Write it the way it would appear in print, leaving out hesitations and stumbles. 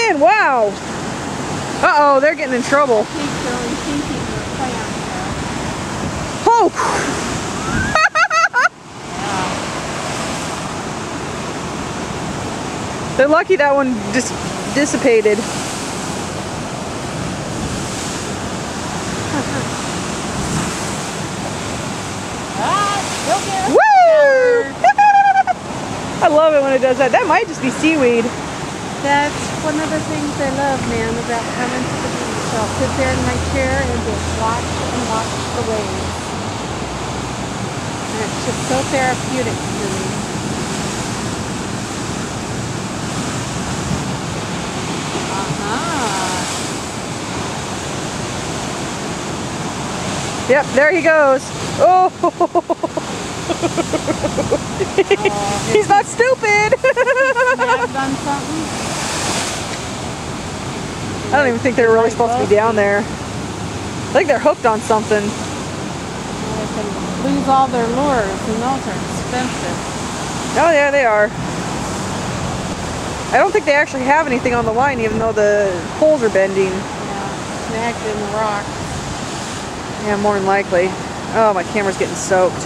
in. Wow. Uh-oh, they're getting in trouble. Oh! They're lucky that one just dissipated. Woo! I love it when it does that. That might just be seaweed. That's one of the things I love, man, about coming to the beach. I'll sit there in my chair and just watch the waves. And it's just so therapeutic to me. Yep, there he goes. Oh! He's not stupid! Done something? I don't even think they're really supposed to be down there. I think they're hooked on something. Well, they can lose all their lures, and those are expensive. Oh yeah, they are. I don't think they actually have anything on the line, even though the poles are bending. Yeah, snagged in the rock. Yeah, more than likely. Oh, my camera's getting soaked.